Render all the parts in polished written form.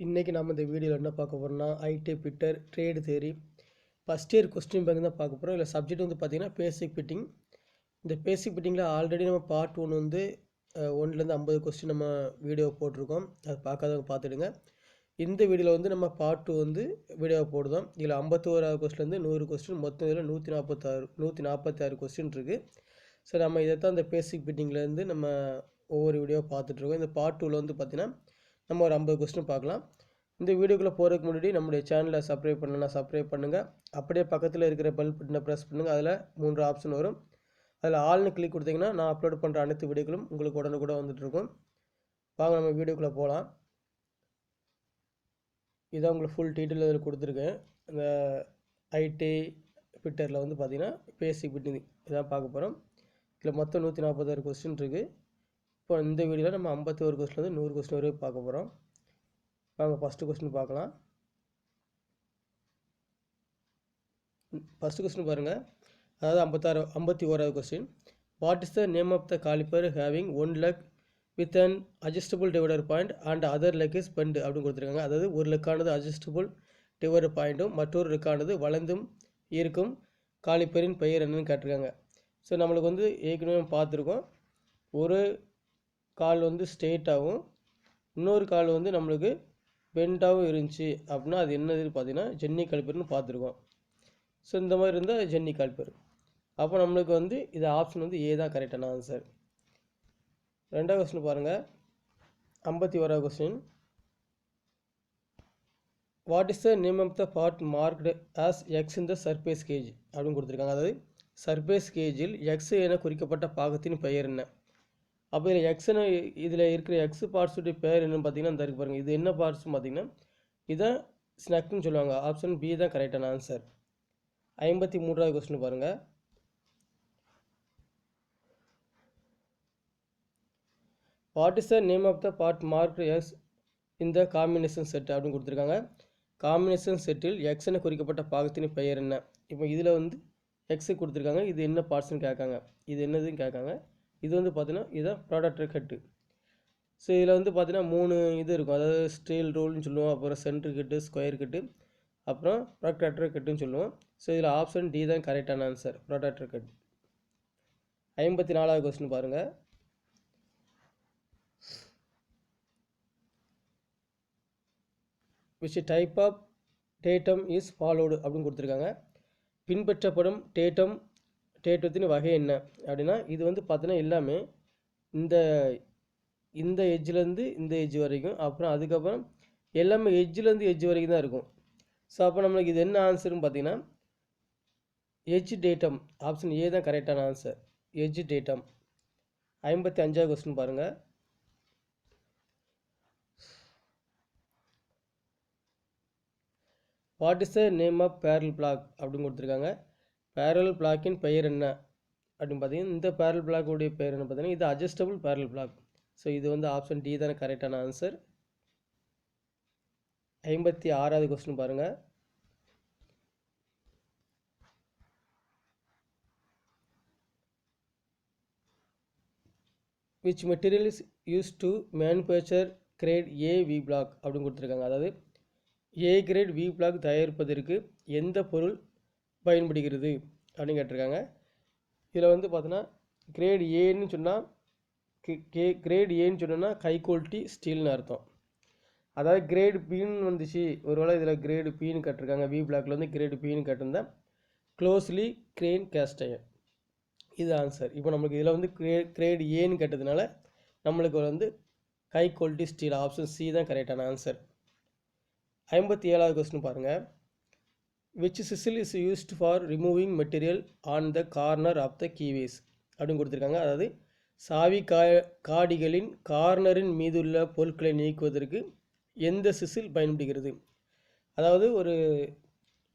இன்றைக்கி நம்ம இந்த வீடியோவில் என்ன பார்க்க போகிறோம்னா ஐடி பிட்டர் ட்ரேடு தேரி ஃபஸ்ட் இயர் கொஸ்டின் பேங்க் தான் பார்க்க போகிறோம். இல்லை சப்ஜெக்ட் வந்து பார்த்திங்கன்னா பேசிக் ஃபிட்டிங். இந்த பேசிக் ஃபிட்டிங்கில் ஆல்ரெடி நம்ம பார்ட் 1 வந்து 1லேருந்து 50 கொஸ்டின் நம்ம வீடியோ போட்டிருக்கோம். அது பார்க்காதவங்க பார்த்துடுங்க. இந்த வீடியோவில் வந்து நம்ம பார்ட் 2 வந்து வீடியோ போடுதோம். இதில் 51வது கொஸ்டின்லேருந்து 100 கொஸ்டின், மொத்தம் இதில் 146 கொஸ்டின் இருக்குது. ஸோ நம்ம இதை தான் இந்த பேசிக் ஃபிட்டிங்லேருந்து நம்ம ஒவ்வொரு வீடியோ பார்த்துட்ருக்கோம். இந்த பார்ட் 2வில் வந்து பார்த்திங்கன்னா நம்ம ஒரு 50 கொஸ்டின் பார்க்கலாம். இந்த வீடியோக்குள்ளே போகிறதுக்கு முன்னாடி நம்முடைய சேனலை சப்ஸ்கிரைப் பண்ணலாம், சப்ஸ்கிரைப் பண்ணுங்கள். அப்படியே பக்கத்தில் இருக்கிற பெல் பட்டனை ப்ரெஸ் பண்ணுங்கள். அதில் 3 ஆப்ஷன் வரும். அதில் ஆல்னு கிளிக் கொடுத்தீங்கன்னா நான் அப்லோட் பண்ணுற அனைத்து வீடியோக்களும் உங்களுக்கு உடனுக்குட வந்துட்டுருக்கும். வாங்க நம்ம வீடியோக்குள்ளே போகலாம். இதான் உங்களுக்கு ஃபுல் டீட்டெயில் இதில் கொடுத்துருக்கேன். இந்த ஐடி ஃபிட்டரில் வந்து பார்த்திங்கன்னா பேசிக் ஃபிட்டிங் இதான் பார்க்க போகிறோம். இதில் மொத்தம் 146 கொஸ்டின் இருக்குது. இப்போ இந்த வீடியோவில் நம்ம 51 கொஸ்டின்லேருந்து 100 கொஸ்டின் வரைக்கும் பார்க்க போகிறோம். வாங்க ஃபஸ்ட்டு கொஸ்டின் பார்க்கலாம். ஃபஸ்ட்டு கொஸ்டின் பாருங்கள், அதாவது 51வது question. What is the name of the caliper having 1 leg with an adjustable divider point and other leg is bent அப்படின்னு கொடுத்துருக்காங்க. அதாவது ஒரு லெக்கானது அட்ஜஸ்டபுள் டிவைடர் பாயிண்ட்டும் மற்றொரு லெக்கானது வளைந்தும் இருக்கும் காலிப்பரின் பெயர் என்னன்னு கேட்டிருக்காங்க. ஸோ நம்மளுக்கு வந்து ஏற்கனவே பார்த்துருக்கோம். ஒரு கால் வந்து ஸ்ட்ரெயிட்டாகவும் இன்னொரு கால் வந்து நம்மளுக்கு பெண்டாகவும் இருந்துச்சு அப்படின்னா அது என்னதுன்னு பார்த்தீங்கன்னா ஜென்னி காலிப்பர்னு பார்த்துருக்கோம். ஸோ இந்த மாதிரி இருந்தால் ஜென்னி காலிப்பர். அப்போ நம்மளுக்கு வந்து இது ஆப்ஷன் வந்து ஏ தான் கரெக்டான ஆன்சர். ரெண்டாவது கொஸ்டின் பாருங்கள், 51வது question. What is the name of the part marked as X in the surface gauge அப்படின்னு கொடுத்துருக்காங்க. அதாவது சர்ஃபேஸ் கேஜில் எக்ஸ் என குறிக்கப்பட்ட பாகத்தின் பெயர் என்ன? அப்போ இதில் எக்ஸ்னு இதில் இருக்கிற எக்ஸ் பார்ட்ஸுடைய பேர் என்னென்னு பார்த்தீங்கன்னா இந்த இருக்கு பாருங்கள். இது என்ன பார்ட்ஸ்னு பார்த்தீங்கன்னா இதான் ஸ்னக்குன்னு சொல்லுவாங்க. ஆப்ஷன் பி தான் கரெக்டான ஆன்சர். 53வது கொஸ்டின் பாருங்கள். What is the name of the part marked X இந்த காம்பினேஷன் செட் அப்படின்னு கொடுத்துருக்காங்க. காம்பினேஷன் செட்டில் எக்ஸ் என குறிக்கப்பட்ட பாகத்தின் பெயர் என்ன? இப்போ இதில் வந்து எக்ஸு கொடுத்துருக்காங்க. இது என்ன பார்ட்ஸ்னு கேட்காங்க, இது என்னதுன்னு கேட்காங்க. இது வந்து பார்த்தீங்கன்னா இதுதான் ப்ராடக்டர் கட்டு. ஸோ இதில் வந்து பார்த்தீங்கன்னா 3 இது இருக்கும். அதாவது ஸ்டீல் ரூல்னு சொல்லுவோம், அப்புறம் சென்ட்ரு கட்டு, ஸ்கொயர் கட்டு, அப்புறம் ப்ராடக்டர் கட்டுன்னு சொல்லுவோம். ஸோ இதில் ஆப்ஷன் டி தான் கரெக்டான ஆன்சர், ப்ராடக்டர் கட். 54வது கொஸ்டின் பாருங்கள். Which type of datum is followed அப்படின்னு கொடுத்துருக்காங்க. பின்பற்றப்படும் டேட்டத்தின் வகை என்ன அப்படின்னா இது வந்து பார்த்தீங்கன்னா எல்லாமே இந்த எட்ஜிலேருந்து இந்த எட்ஜ் வரைக்கும், அப்புறம் அதுக்கப்புறம் எல்லாமே எட்ஜிலேருந்து எட்ஜ் வரைக்கும் தான் இருக்கும். ஸோ அப்போ நம்மளுக்கு இது என்ன ஆன்சர்னு பார்த்தீங்கன்னா எட்ஜ் டேட்டம், ஆப்ஷன் ஏ தான் கரெக்டான ஆன்சர், எட்ஜ் டேட்டம். 55வது கொஸ்டின் பாருங்கள். What is the name of barrel block அப்படின்னு கொடுத்துருக்காங்க. பேரல் பிளாக்கின் பெயர் என்ன அப்படின்னு பார்த்தீங்கன்னா இந்த பேரல் பிளாக்குடைய பெயர் என்ன பார்த்தீங்கன்னா இது அட்ஜஸ்டபுள் பேரல் பிளாக். ஸோ இது வந்து ஆப்ஷன் டி தானே கரெக்டான ஆன்சர். 56வது கொஸ்டின் பாருங்கள். Which material is use to manufacture grade A V block அப்படின்னு கொடுத்துருக்காங்க. அதாவது ஏ கிரேட் வி பிளாக் தயாரிப்பதற்கு எந்த பொருள் பயன்படுகிறது அப்படின்னு கேட்டிருக்காங்க. இதில் வந்து பார்த்தீங்கன்னா கிரேட் ஏன்னு சொன்னால் கிரேட் ஏன்னு சொன்னோன்னா ஹை குவாலிட்டி ஸ்டீல்னு அர்த்தம். அதாவது கிரேடு பின்னு வந்துச்சு, ஒருவேளை இதில் கிரேடு பின்னு கட்டிருக்காங்க, வி பிளாக்ல வந்து கிரேடு பின்னு கட்டிருந்தா க்ளோஸ்லி கிரெயின் கேஸ்ட் அயர்ன், இது ஆன்சர். இப்போ நம்மளுக்கு இதில் வந்து கிரேடு ஏன்னு கேட்டதுனால நம்மளுக்கு வந்து high quality steel, option C தான் கரெக்டான ஆன்சர். 57வது கொஸ்டின் பாருங்கள். Which chisel is used for removing material on the corner of the keyways அப்படின்னு கொடுத்துருக்காங்க. அதாவது சாவி காடிகளின் கார்னரின் மீதுள்ள பொருட்களை நீக்குவதற்கு எந்த சிசில் பயன்படுகிறது? அதாவது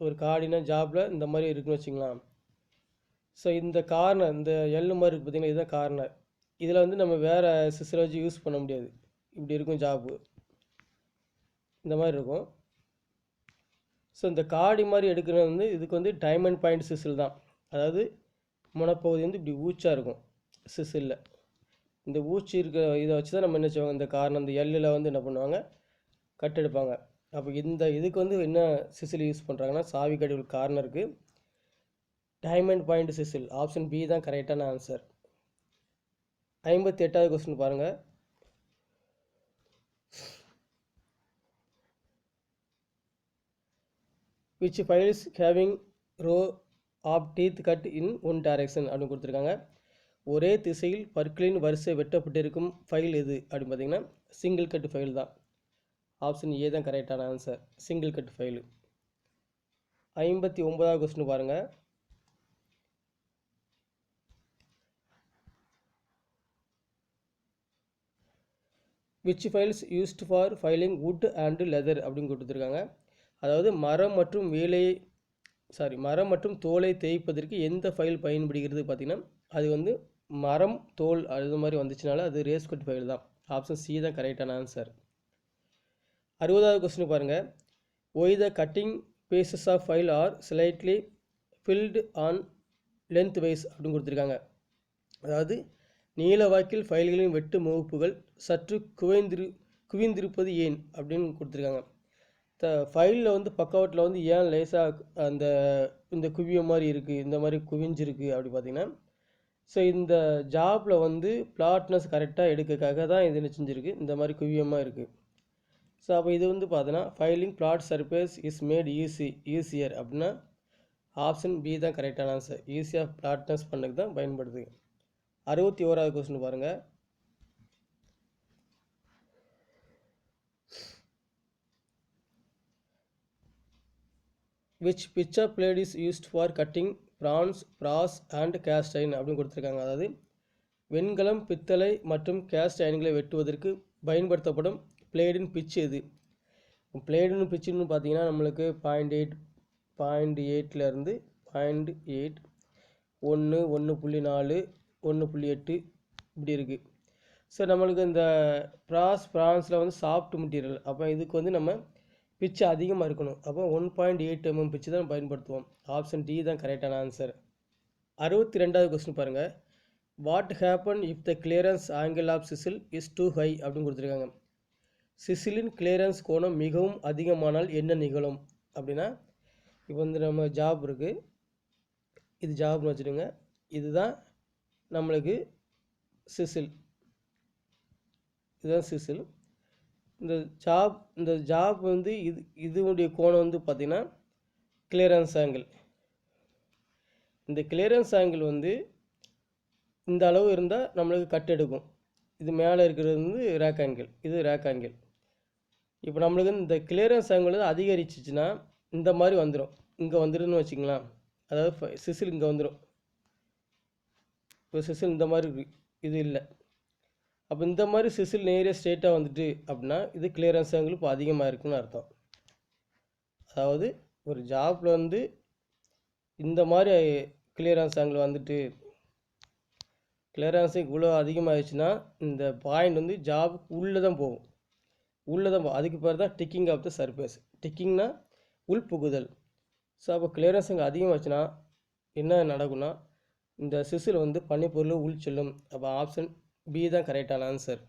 ஒரு காடினா ஜாப்பில் இந்த மாதிரி இருக்குன்னு வச்சுக்கலாம். ஸோ இந்த கார்னர், இந்த எல்லு மாதிரி இருக்குது பார்த்திங்கன்னா, இதுதான் கார்னர். இதில் வந்து நம்ம வேறு சிசிலை வச்சு யூஸ் பண்ண முடியாது. இப்படி இருக்கும் ஜாப்பு, இந்த மாதிரி இருக்கும். ஸோ இந்த காடி மாதிரி எடுக்கிறது வந்து இதுக்கு வந்து டைமண்ட் பாயிண்ட் சிசில் தான். அதாவது முனைப்பகுதி வந்து இப்படி ஊச்சாக இருக்கும் சிசிலில். இந்த ஊச்சி இருக்க இதை வச்சு தான் நம்ம என்ன செய்வாங்க, இந்த கார்னர் இந்த எல்லில் வந்து என்ன பண்ணுவாங்க கட் எடுப்பாங்க. அப்போ இந்த இதுக்கு வந்து என்ன சிசில் யூஸ் பண்ணுறாங்கன்னா, சாவி கடிவுள் கார்னருக்கு diamond point chisel. Option B தான் கரெக்டான ஆன்சர். 58வது கொஸ்டின் பாருங்கள். which files having row of teeth cut in one direction அப்படின்னு கொடுத்துருக்காங்க. ஒரே திசையில் பற்களின் வரிசை வெட்டப்பட்டிருக்கும் ஃபைல் எது அப்படின்னு பார்த்தீங்கன்னா சிங்கிள் கட் ஃபைல் தான். ஆப்ஷன் ஏ தான் கரெக்டான ஆன்சர், சிங்கிள் கட் ஃபைலு. 59வது கொஸ்டின் பாருங்கள். which files used for filing wood and leather அப்படின்னு கொடுத்துருக்காங்க. அதாவது மரம் மற்றும் தோலை தேய்ப்பதற்கு எந்த ஃபைல் பயன்படுகிறது பார்த்தீங்கன்னா அது வந்து மரம் தோல் அது மாதிரி வந்துச்சுனால அது ரேஸ் கட் ஃபைல் தான். ஆப்ஷன் சி தான் கரெக்டான ஆன்சர். 60வது கொஸ்டின் பாருங்கள். Why the cutting faces of file are slightly filled on lengthwise அப்படின்னு கொடுத்துருக்காங்க. அதாவது நீல வாக்கில் ஃபைல்களின் வெட்டு முகப்புகள் சற்று குவிந்திருப்பது ஏன் அப்படின்னு கொடுத்துருக்காங்க. ஃபைலில் வந்து பக்கவாட்டில் வந்து ஏன் லேசாக இந்த குவிய மாதிரி இருக்குது, இந்த மாதிரி குவிஞ்சிருக்கு அப்படி பார்த்தீங்கன்னா, ஸோ இந்த ஜாபில் வந்து பிளாட்னஸ் கரெக்டாக எடுக்கிறதுக்காக தான் இது செஞ்சுருக்கு, இந்த மாதிரி குவியமாக இருக்குது. ஸோ அப்போ இது வந்து பார்த்தோன்னா filing flat surface is made easier அப்படின்னா ஆப்ஷன் பி தான் கரெக்டான ஆன்சர். ஈஸியாக பிளாட்னஸ் பண்ணதுக்கு தான் பயன்படுது. 61வது கொஸ்டின் பாருங்கள். which picture blade is used for cutting bronze, brass and cast iron அப்படின்னு கொடுத்துருக்காங்க. அதாவது வெண்கலம், பித்தளை மற்றும் கேஸ்ட் அயன்களை வெட்டுவதற்கு பயன்படுத்தப்படும் பிளேடின் பிச்சு எது? பிளேடின் பிச்சுன்னு பார்த்தீங்கன்னா நம்மளுக்கு 0.8 0.8 1 1.4 1.8 இப்படி இருக்குது. ஸோ நம்மளுக்கு இந்த பிரான்ஸில் வந்து சாஃப்ட் மெட்டீரியல், அப்போ இதுக்கு வந்து நம்ம பிச்சு அதிகமாக இருக்கணும். அப்போ 1.8 mm பிச்சு தான் பயன்படுத்துவோம். ஆப்ஷன் டி தான் கரெக்டான ஆன்சர். 62வது கொஸ்டின் பாருங்கள். What happen if the clearance angle of chisel is too high அப்படின்னு கொடுத்துருக்காங்க. சிசிலின் கிளியரன்ஸ் கோணம் மிகவும் அதிகமானால் என்ன நிகழும் அப்படின்னா, இப்போ வந்து நம்ம ஜாப் இருக்குது, இது ஜாப்னு வச்சுடுங்க, இதுதான் நம்மளுக்கு சிசில், இதுதான் சிசில். இந்த ஜாப் வந்து இதனுடைய கோணம் வந்து பார்த்திங்கன்னா கிளியரன்ஸ் ஆங்கிள். இந்த கிளியரன்ஸ் ஆங்கிள் வந்து இந்த அளவு இருந்தால் நம்மளுக்கு கட் எடுக்கும். இது மேலே இருக்கிறது வந்து ரேக் ஆங்கிள், இது ரேக் ஆங்கிள். இப்போ நம்மளுக்கு இந்த கிளியரன்ஸ் ஆங்கிள் வந்து அதிகரிச்சிச்சுன்னா இந்த மாதிரி வந்துடும், இங்கே வந்துடும்னு வச்சுக்கலாம். அதாவது சிசில் இங்கே வந்துடும். இப்போ சிசில் இந்த மாதிரி இது இல்லை. அப்போ இந்த மாதிரி சிசில் நேரே ஸ்ட்ரெயிட்டாக வந்துட்டு அப்படின்னா இது கிளியரன்ஸ் ஆங்கிள் இப்போ அதிகமாக இருக்குன்னு அர்த்தம். அதாவது ஒரு ஜாப்பில் வந்து இந்த மாதிரி கிளியரன்ஸ் ஆங்கிள் வந்துட்டு கிளியரன்ஸ் இவ்வளோ அதிகமாகிடுச்சுன்னா இந்த பாயிண்ட் வந்து ஜாப் உள்ளே தான் போகும், அதுக்கு பேர் தான் டிக்கிங் ஆஃப் த சர்ஃபேஸ். டிக்கிங்னா உள்புகுதல். ஸோ அப்போ கிளியரன்ஸ் அங்கே அதிகமாகிடுச்சுன்னா என்ன நடக்கும்னா இந்த சிசில் வந்து பனிப்பொருள் உள் செல்லும். அப்போ ஆப்ஷன் பி தான் கரெக்டான ஆன்சர்.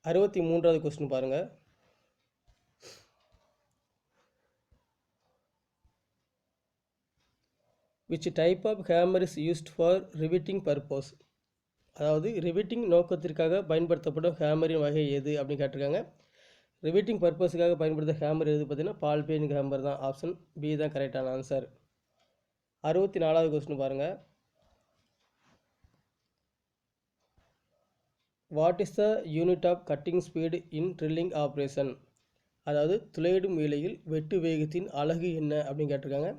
63வது கொஸ்டின் பாருங்கள். which type of hammer is used for riveting purpose? அதாவது ரிவிட்டிங் நோக்கத்திற்காக பயன்படுத்தப்படும் ஹேமரின் வகை எது அப்படின்னு கேட்டிருக்காங்க. ரிவிட்டிங் பர்பஸுக்காக பயன்படுத்த ஹேமர் எது பார்த்தீங்கன்னா பால் பெயினிங் ஹேமர் தான். ஆப்ஷன் பி தான் கரெக்டான ஆன்சர். 64வது கொஸ்டின் பாருங்கள். What is the unit of cutting speed in drilling operation? அதாவது துளையிடும் வேலையில் வெட்டு வேகத்தின் அலகு என்ன அப்படின்னு கேட்டிருக்காங்க.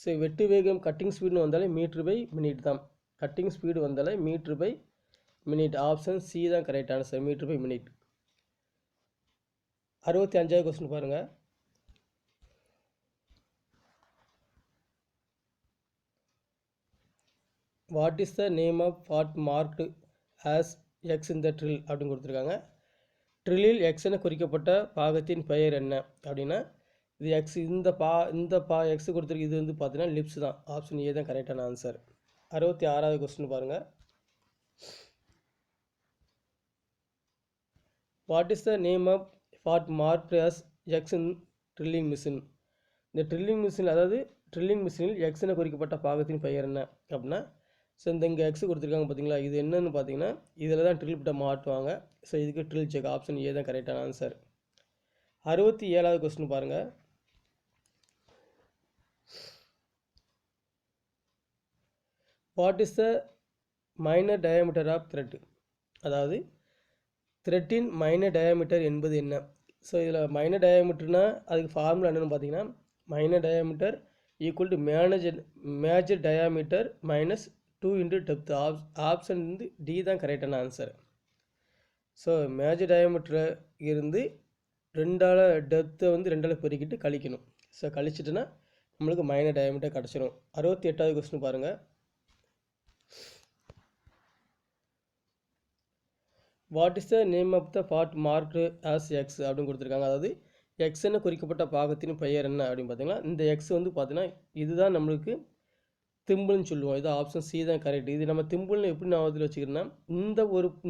ஸோ வெட்டு வேகம் கட்டிங் ஸ்பீடுன்னு வந்தாலே மீ/மினிட் தான். கட்டிங் ஸ்பீடு வந்தாலே மீ/மினிட். ஆப்ஷன் சி தான் கரெக்ட் ஆன்சர், மீ/மினிட். 65வது கொஸ்டின் பாருங்கள். What is the name of part marked as X இந்த ட்ரில் அப்படின்னு கொடுத்துருக்காங்க. ட்ரில்லில் எக்ஸ் என குறிக்கப்பட்ட பாகத்தின் பெயர் என்ன அப்படின்னா இது எக்ஸ். இந்த எக்ஸ் கொடுத்துருக்கு, இது வந்து பார்த்தீங்கன்னா லிப்ஸ் தான். ஆப்ஷன் ஏ தான் கரெக்டான ஆன்சர். 66வது கொஸ்டின் பாருங்கள். What is the name of part marked as எக்ஸின் ட்ரில்லிங் மிஷின். இந்த ட்ரில்லிங் மிஷின் அதாவது ட்ரில்லிங் மிஷினில் எக்ஸ் என குறிக்கப்பட்ட பாகத்தின் பெயர் என்ன அப்படின்னா, ஸோ இந்த இங்கே எக்ஸ் கொடுத்துருக்காங்க பார்த்தீங்களா, இது என்னன்னு பார்த்தீங்கன்னா இதில் தான் ட்ரில் பிட்டை மாட்டுவாங்க. ஸோ இதுக்கு ட்ரில் ஜெக் ஆப்ஷன் ஏ தான் கரெக்டான ஆன்சர். 67வது கொஸ்டின் பாருங்கள். What is the minor diameter of thread? அதாவது த்ரெட்டின் மைனர் டயாமீட்டர் என்பது என்ன? ஸோ இதில் மைனர் டயாமீட்டர்னா அதுக்கு ஃபார்முலா என்னென்னு பார்த்தீங்கன்னா, minor diameter equal to major diameter minus 2 into depth. Option வந்து டி தான் கரெக்டான ஆன்சர். ஸோ மேஜர் டயாமீட்டர் இருந்து 2ஆல் டெப்த்தை வந்து 2ஆல் பெருக்கிட்டு கழிக்கணும். ஸோ கழிச்சிட்டுனா நம்மளுக்கு மைனர் டயாமீட்டர் கிடச்சிரும். 68வது கொஸ்டின் பாருங்கள். What is the name of the part marked as X அப்படின்னு கொடுத்துருக்காங்க. அதாவது எக்ஸ் என குறிக்கப்பட்ட பாகத்தின் பெயர் என்ன அப்படின்னு பார்த்தீங்கன்னா, இந்த எக்ஸ் வந்து பார்த்தீங்கன்னா இதுதான் நம்மளுக்கு திம்புள்னு சொல்லுவோம். இது ஆப்ஷன் சி தான் கரெக்ட். இது நம்ம திம்புள்னு எப்படி நான் அதில் வச்சுக்கிறோன்னா,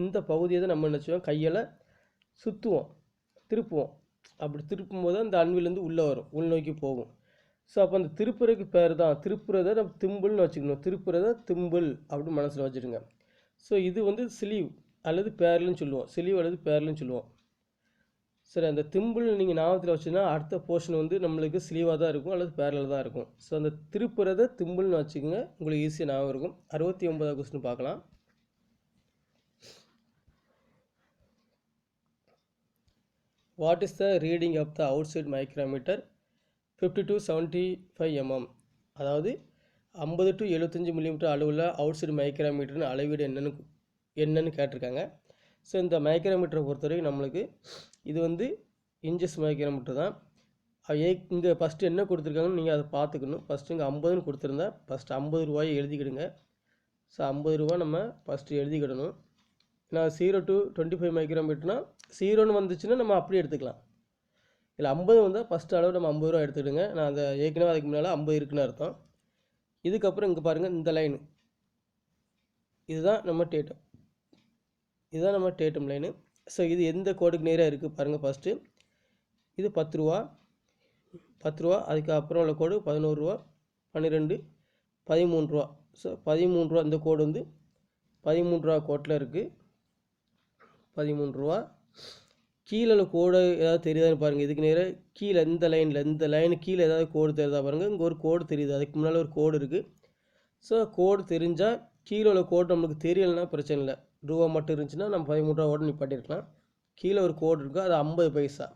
இந்த பகுதியை தான் நம்ம என்ன செய்வோம், கையில் சுற்றுவோம், திருப்புவோம். அப்படி திருப்பும் போது அந்த அன்விலேருந்து உள்ளே வரும், உள்நோக்கி போகும். ஸோ அப்போ அந்த திருப்புறதுக்கு பேர் தான், திருப்புறதை நம்ம திம்புள்னு வச்சுக்கணும். திருப்புறதை திம்புள் அப்படின்னு மனசில் வச்சுருங்க. ஸோ இது வந்து ஸ்லீவ் அல்லது பேரல்னு சொல்லுவோம், ஸ்லீவ் அல்லது பேரல்னு சொல்லுவோம். சரி, அந்த திம்பிள் நீங்கள் ஞாபகத்தில் வச்சுன்னா அடுத்த போர்ஷன் வந்து நம்மளுக்கு ஸ்லீவாக தான் இருக்கும் அல்லது பேரலில் தான் இருக்கும். ஸோ அந்த திருப்புறதை திம்பிள்னு வச்சுக்கோங்க, உங்களுக்கு ஈஸியாக ஞாபகம் இருக்கும். 69வது கொஸ்டின் பார்க்கலாம். What is the reading of the outside micrometer 50 to 75 mm? அதாவது 50 to 75 மில்லிமீட்டர் அளவில் அவுட் சைடு மைக்ரோமீட்டர்னு அளவீடு என்னன்னு கேட்டிருக்காங்க. ஸோ இந்த மைக்ரோமீட்டரை பொறுத்தவரைக்கும் நம்மளுக்கு இது வந்து இன்ச்சஸ் மைக்ரோமீட்டர் தான். இங்கே ஃபஸ்ட்டு என்ன கொடுத்துருக்காங்கன்னு நீங்கள் அதை பார்த்துக்கணும். ஃபஸ்ட்டு இங்கே 50ன்னு கொடுத்துருந்தா ஃபஸ்ட்டு 50 ரூபாயை எழுதிக்கிடுங்க. ஸோ 50 ரூபா நம்ம ஃபஸ்ட்டு எழுதிக்கிடணும். நான் 0 to 25 மைக்ரோமீட்டர்னால் 0ன்னு வந்துச்சுன்னா நம்ம அப்படியே எடுத்துக்கலாம். இல்லை 50 வந்தால் ஃபஸ்ட்டு அளவு நம்ம 50 ரூபா எடுத்துக்கிடுங்க. நான் அந்த ஏற்கனவே அதுக்கு முன்னால் 50 இருக்குன்னு அர்த்தம். இதுக்கப்புறம் இங்கே பாருங்கள், இந்த லைனு இதுதான் நம்ம டேட்டம், இதுதான் நம்ம டேட்டம் லைனு. ஸோ இது எந்த கோடுக்கு நேராக இருக்குது பாருங்கள். ஃபஸ்ட்டு இது 10 ரூபா, 10 ரூபா. அதுக்கப்புறம் உள்ள கோடு 11 ரூபா, 12, 13 ரூபா. ஸோ 13 ரூபா இந்த கோடு வந்து 13 ரூபா கோட்டில் இருக்குது. 13 ரூபா. கீழே உள்ள கோடு ஏதாவது தெரியுதான்னு பாருங்கள். இதுக்கு நேராக கீழே இந்த லைனுக்கு கீழே ஏதாவது கோடு தெரியுதா பாருங்கள். இங்கே ஒரு கோடு தெரியுது, அதுக்கு முன்னால் ஒரு கோடு இருக்குது. ஸோ கோடு தெரிஞ்சால் கீழே உள்ள கோடு நம்மளுக்கு தெரியலைன்னா பிரச்சனை இல்லை. ரூபா மட்டும் இருந்துச்சுன்னா நம்ம 13 ரூபாவோடு நிப்பாட்டிருக்கலாம். கீழே ஒரு கோடு இருக்குது, அது 50 பைசா.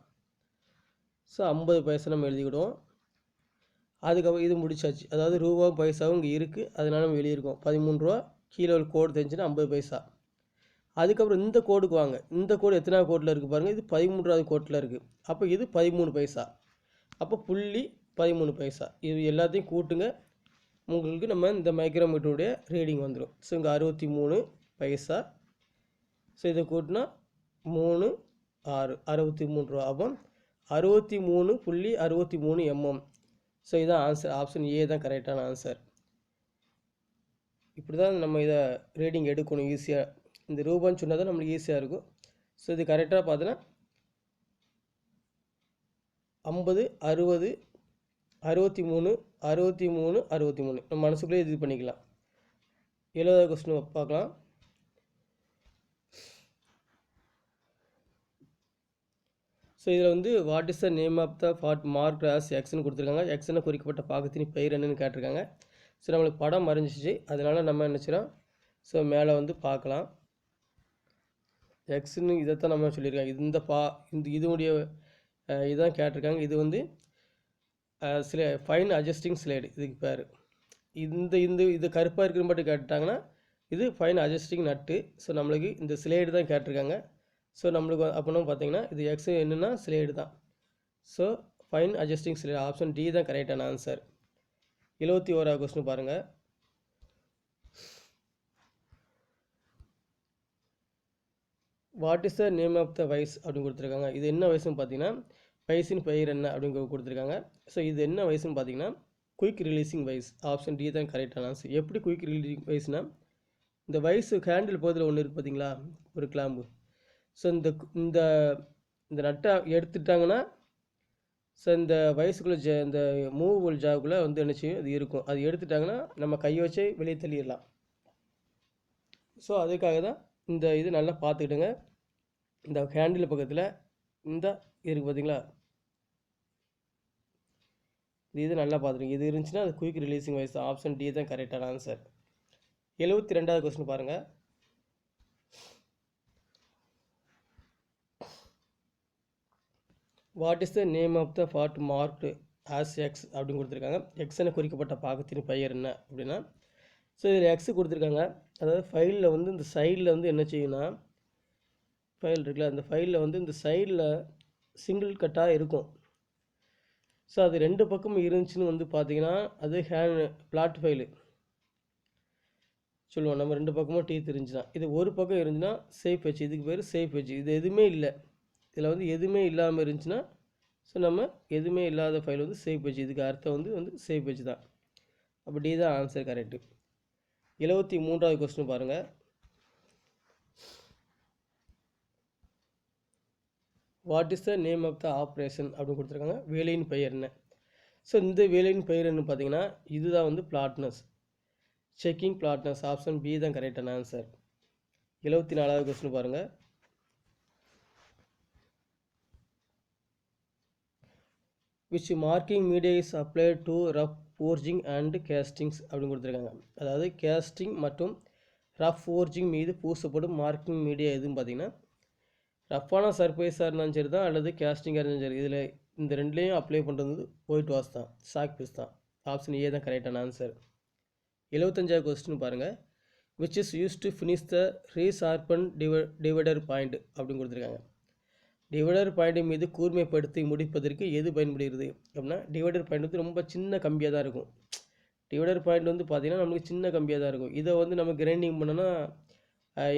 ஸோ 50 பைசா நம்ம எழுதிக்கிடுவோம். அதுக்கப்புறம் இது முடிச்சாச்சு. அதாவது ரூபாவும் பைசாவும் இங்கே இருக்குது, அதனால நம்ம எழுதியிருக்கோம் 13 ரூபா. கீழே ஒரு கோடு தெரிஞ்சுன்னா 50 பைசா. அதுக்கப்புறம் இந்த கோடுக்கு வாங்க. இந்த கோடு எத்தனாவது கோட்டில் இருக்குது பாருங்கள். இது 13வது கோட்டில் இருக்குது. அப்போ இது 13 பைசா. அப்போ புள்ளி 13 பைசா. இது எல்லாத்தையும் கூட்டுங்க, உங்களுக்கு நம்ம இந்த மைக்ரோமீட்டருடைய ரீடிங் வந்துடும். ஸோ இங்கே 63 பைசா. ஸோ இதை கூட்டினா 3 6 63 ரூபா. அப்போ 63.63 mm. ஸோ இதுதான் ஆன்சர். ஆப்ஷன் ஏ தான் கரெக்டான ஆன்சர். இப்படி தான் நம்ம இதை ரீடிங் எடுக்கணும் ஈஸியாக. இந்த ரூபான்னு சொன்னால் தான் நம்மளுக்கு ஈஸியாக இருக்கும். ஸோ இது கரெக்டாக பார்த்தோன்னா 50 60 63 63 63 நம்ம மனசுக்குள்ளே இது பண்ணிக்கலாம். 70வது கொஸ்டின் பார்க்கலாம். ஸோ இதில் வந்து what is the name of the part marked as எக்ஸ்ன்னு கொடுத்துருக்காங்க. எக்ஸ்ன்னு குறிக்கப்பட்ட பாகத்தின் பெயர் என்னன்னு கேட்டிருக்காங்க. ஸோ நம்மளுக்கு படம் மறைஞ்சிச்சு, அதனால் நம்ம என்ன செய்யலாம், ஸோ மேலே வந்து பார்க்கலாம். எக்ஸ்ன்னு இதைத்தான் நம்ம சொல்லியிருக்காங்க. இந்த இதனுடைய இதுதான் கேட்டிருக்காங்க. இது வந்து ஃபைன் அட்ஜஸ்டிங் ஸ்லைடு இதுக்கு பேர். இது கருப்பாக இருக்கிற மட்டும் கேட்டாங்கன்னா இது ஃபைன் அட்ஜஸ்டிங் நட்டு. ஸோ நம்மளுக்கு இந்த ஸ்லைடு தான் கேட்டிருக்காங்க. ஸோ நம்மளுக்கு அப்படின்னா பார்த்தீங்கன்னா இது எக்ஸ் என்னென்னா ஸ்லைடு தான். So fine adjusting slide option D தான் கரெக்டான ஆன்சர். 71வது கொஸ்டின் பாருங்கள். What is the name of the vice அப்படின்னு கொடுத்துருக்காங்க. இது என்ன வயசுன்னு பார்த்தீங்கன்னா வயசின் பெயர் என்ன அப்படின்னு கொடுத்துருக்காங்க. ஸோ இது என்ன வயசுன்னு பார்த்தீங்கன்னா quick releasing vice. Option D தான் கரெக்டான ஆன்சர். எப்படி குயிக் ரிலீஸிங் வைஸ்னால், இந்த வயசு ஹேண்டில் போதில் ஒன்று இருக்குது பார்த்தீங்களா, ஒரு கிளாம்பு. ஸோ இந்த நட்டை எடுத்துட்டாங்கன்னா ஸோ இந்த வயசுக்குள்ளே இந்த மூவபிள் ஜாக்குள்ளே வந்து என்ன செய்யும், அது இருக்கும். அது எடுத்துட்டாங்கன்னா நம்ம கையை வச்சே வெளியே தள்ளிடலாம். ஸோ அதுக்காக தான் இந்த இது நல்லா பார்த்துக்கிடுங்க. இந்த ஹேண்டில் பக்கத்தில் இந்த இருக்குது பார்த்தீங்களா, இது நல்லா பார்த்துருங்க. இது இருந்துச்சுன்னா அது quick releasing vice. Option D தான் கரெக்டான ஆன்சர். 72வது கொஸ்டின் பாருங்கள். What is the name of the part marked as X அப்படின்னு கொடுத்துருக்காங்க. எக்ஸ் என குறிக்கப்பட்ட பாகத்தின் பெயர் என்ன அப்படின்னா, ஸோ இதில் எக்ஸ் கொடுத்துருக்காங்க. அதாவது ஃபைலில் வந்து இந்த சைடில் வந்து என்ன செய்யும்னா, ஃபைல் இருக்குல்ல, அந்த ஃபைலில் வந்து இந்த சைடில் சிங்கிள் கட்டாக இருக்கும். ஸோ அது ரெண்டு பக்கமும் இருந்துச்சுன்னு வந்து பார்த்தீங்கன்னா அது பிளாட் ஃபைலு சொல்லுவோம். நம்ம ரெண்டு பக்கமும் டீத் இருந்துச்சுன்னா, இது ஒரு பக்கம் இருந்துச்சுன்னா சேஃப் வச்சு, இதுக்கு பேர் சேஃப் வச்சு. இது எதுவுமே இல்லை, இதில் வந்து எதுவுமே இல்லாமல் இருந்துச்சுன்னா ஸோ நம்ம எதுவுமே இல்லாத ஃபைல் வந்து சேஃப் வச்சு. இதுக்கு அர்த்தம் வந்து சேஃப் வச்சு தான். அப்படி தான் ஆன்சர் கரெக்டு. 73வது கொஸ்டின் பாருங்கள். What is the name of the operation அப்படின்னு கொடுத்துருக்காங்க. வேலையின் பெயர் என்ன? ஸோ இந்த வேலையின் பெயர் என்ன பார்த்தீங்கன்னா இதுதான் வந்து flatness, checking flatness. Option B தான் கரெக்டான ஆன்சர். 74வது கொஸ்டின் பாருங்கள். which marking media is applied to rough forging and castings அப்படின்னு கொடுத்துருக்காங்க. அதாவது கேஸ்டிங் மற்றும் ரஃப் ஃபோர்ஜிங் மீது பூசப்படும் மார்க்கிங் மீடியா எதுன்னு பார்த்தீங்கன்னா ரஃப்பான சர்ஃபேஸாக இருந்தாலும் சரி தான், அல்லது கேஸ்டிங்காக இருந்தாலும் சரி. இதில் இந்த ரெண்டுலேயும் அப்ளை பண்ணுறது ஒயிட் வாஷ் தான், சாக் பீஸ் தான். ஆப்ஷன் ஏ தான் கரெக்டான ஆன்சர். 75வது கொஸ்டின் பாருங்கள். which is used to finish the resharpened divider point அப்படின்னு கொடுத்துருக்காங்க. டிவைடர் பாயிண்ட் மீது கூர்மைப்படுத்தி முடிப்பதற்கு எது பயன்படுகிறது அப்படின்னா, டிவைடர் பாயிண்ட் வந்து ரொம்ப சின்ன கம்பியாக தான் இருக்கும். டிவைடர் பாயிண்ட் வந்து பார்த்திங்கன்னா நம்மளுக்கு சின்ன கம்பியாக தான் இருக்கும். இதை வந்து நம்ம கிரைண்டிங் பண்ணோன்னா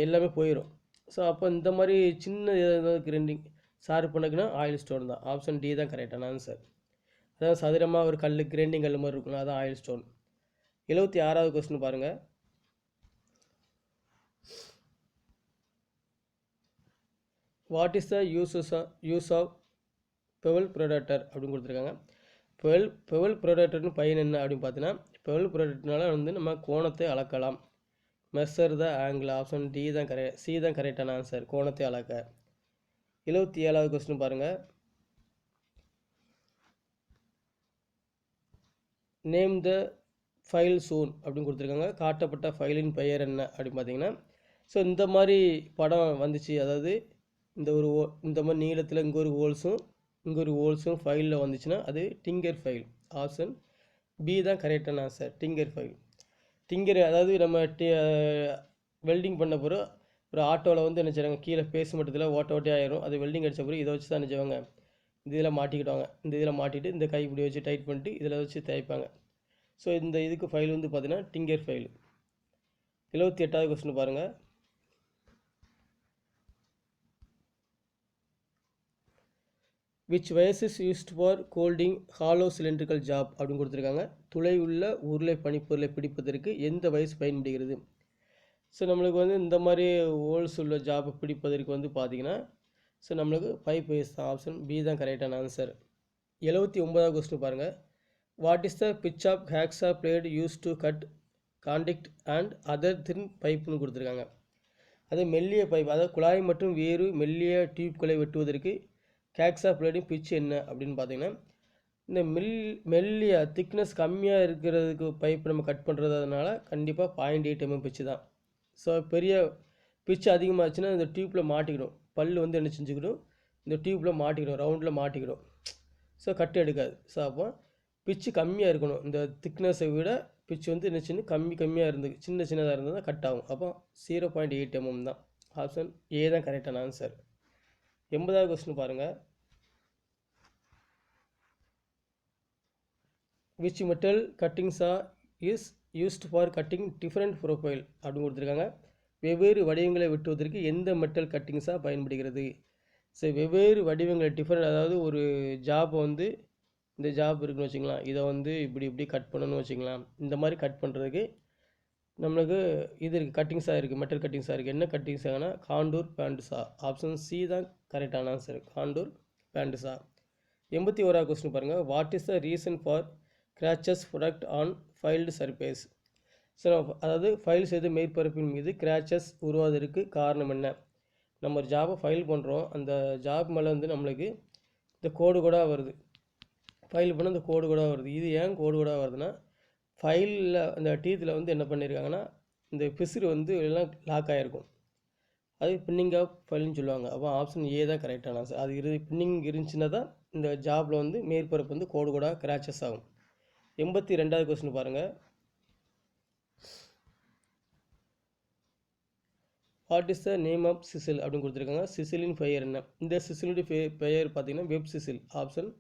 எல்லாமே போயிடும். ஸோ அப்போ இந்த மாதிரி சின்ன ஏதாவது கிரைண்டிங் ஷார்ப் பண்ணக்குன்னா ஆயில் ஸ்டோன் தான். ஆப்ஷன் டி தான் கரெக்டான ஆன்சர். அதாவது சதுரமாக ஒரு கல், கிரைண்டிங் கல் மாதிரி இருக்குங்களா, அதான் ஆயில் ஸ்டோன். 76வது கொஸ்டின் பாருங்கள். What is the use of bevel protractor அப்படின்னு கொடுத்துருக்காங்க. பெவல் ப்ரொடக்டர்னு பயன் என்ன அப்படின்னு பார்த்தீங்கன்னா, பெவல் ப்ரொடக்டர்னால வந்து நம்ம கோணத்தை அளக்கலாம். Measure the angle. Option D தான் சி தான் கரெக்டான ஆன்சர், கோணத்தை அளக்க. 77வது கொஸ்டின் பாருங்கள். நேம் த ஃபைல் சூன் அப்படின்னு கொடுத்துருக்காங்க. காட்டப்பட்ட ஃபைலின் பெயர் என்ன அப்படின்னு பார்த்தீங்கன்னா, ஸோ இந்த மாதிரி படம் வந்துச்சு. அதாவது இந்த மாதிரி நீளத்தில் இங்கே ஒரு ஹோல்ஸும் ஃபைலில் வந்துச்சுன்னா அது டிங்கர் ஃபைல். ஆப்ஷன் பி தான் கரெக்டான ஆன்சர், டிங்கர் ஃபைல். டிங்கர் அதாவது நம்ம வெல்டிங் பண்ண பிறகு ஒரு ஆட்டோவில் வந்து என்ன செய்றாங்க, கீழே பேஸ் மட்டத்தில் ஓட்டே ஆயிரும். அது வெல்டிங் அடித்த பிறகு இதை வச்சு தான் என்ன செய்வாங்க, இந்த இதில் மாட்டிக்கிடுவாங்க. இந்த இதில் மாட்டிட்டு இந்த கை இப்படி வச்சு டைட் பண்ணிட்டு இதில் வச்சு தேய்ப்பாங்க. ஸோ இந்த இதுக்கு ஃபைல் வந்து பார்த்தீங்கன்னா டிங்கர் ஃபைல். 78வது கொஸ்டின் பாருங்கள். which vise is used for holding hollow cylindrical job அப்படின்னு கொடுத்துருக்காங்க. துளை உள்ள உருளை பனிப்பொருளை பிடிப்பதற்கு எந்த வயசு பயன்படுகிறது? ஸோ நம்மளுக்கு வந்து இந்த மாதிரி ஹோல்ஸ் உள்ள ஜாப் பிடிப்பதற்கு வந்து பார்த்தீங்கன்னா ஸோ நம்மளுக்கு 5 வயசு தான். ஆப்ஷன் பி தான் கரெக்டான ஆன்சர். 79வது கொஸ்டின் பாருங்கள். What is the pitch of hacksaw blade use to cut contact and other thin பைப்புன்னு கொடுத்துருக்காங்க. அது மெல்லிய பைப், அதாவது குழாய் மற்றும் வேறு மெல்லிய டியூப்களை வெட்டுவதற்கு ஹேக்ஸா பிளேடின் பிச் என்ன அப்படின்னு பார்த்தீங்கன்னா, இந்த மெல்லிய திக்னஸ் கம்மியாக இருக்கிறதுக்கு பைப் நம்ம கட் பண்ணுறதுனால கண்டிப்பாக 0.8 mm பிச்சு தான். ஸோ பெரிய பிச்சு அதிகமாகச்சுன்னா இந்த டியூப்பில் மாட்டிக்கிடும். பல் வந்து என்ன செஞ்சுக்கிடும், இந்த டியூப்பில் மாட்டிக்கிடும், ரவுண்டில் மாட்டிக்கிடும். ஸோ கட்டு எடுக்காது. ஸோ அப்போ பிச்சு கம்மியாக இருக்கணும். இந்த திக்னஸை விட பிச்சு வந்து என்ன சின்ன கம்மியாக இருந்து சின்னதாக இருந்தால் தான் கட் ஆகும். அப்போ 0.8 mm தான். ஆப்ஷன் ஏ தான் கரெக்டான ஆன்சர். 80வது கொஸ்டின் பாருங்கள். which metal cutting saw is used for cutting different profile அப்படின்னு கொடுத்துருக்காங்க. வெவ்வேறு வடிவங்களை வெட்டுவதற்கு எந்த மெட்டல் கட்டிங் சா பயன்படுகிறது? ஸோ வெவ்வேறு வடிவங்களை டிஃப்ரெண்ட், அதாவது ஒரு ஜாப் வந்து இந்த ஜாப் இருக்குன்னு வச்சுக்கலாம், இதை வந்து இப்படி கட் பண்ணணும்னு வச்சுக்கலாம். இந்த மாதிரி கட் பண்ணுறதுக்கு நம்மளுக்கு இது இருக்குது, கட்டிங்ஸாக இருக்குது, மெட்டல் கட்டிங்ஸாக இருக்குது. என்ன கட்டிங்ஸாகனா காண்டூர் பேண்ட் சா. ஆப்ஷன் சி தான் கரெக்டான ஆன்சர், காண்டூர் பேண்ட் சா. 81வது கொஸ்டின் பாருங்கள். What is the reason for crutches product on filed surface? So அதாவது ஃபைல் செய்த மேற்பரப்பின் மீது கிராச்சஸ் உருவாவதற்கு காரணம் என்ன? நம்ம ஒரு ஜாபை ஃபைல் பண்ணுறோம், அந்த ஜாப் மேலே வந்து நம்மளுக்கு இந்த கோடு கூட வருது, ஃபைல் பண்ண இந்த கோடு கூட வருது. இது ஏன் கோடு கூட வருதுன்னா, ஃபைலில் அந்த டீத்தில் வந்து என்ன பண்ணியிருக்காங்கன்னா, இந்த பிசிறு வந்து எல்லாம் லாக் ஆகிருக்கும். அது பின்னிங் ஆஃப் ஃபைல்னு சொல்லுவாங்க. அப்போ ஆப்ஷன் ஏ தான் கரெக்டான ஆன்சர். அது பின்னிங் இருந்துச்சுன்னா தான் இந்த ஜாபில் வந்து மேற்பரப்பு வந்து கோடு கூட கிராச்சஸ் ஆகும். 82வது கொஸ்டின் பாருங்கள். What is the name of chisel அப்படின்னு கொடுத்துருக்காங்க. சிசிலின் பெயர் என்ன? இந்த சிசிலுடைய பெயர் பார்த்தீங்கன்னா வெப் சிசில். ஆப்ஷன்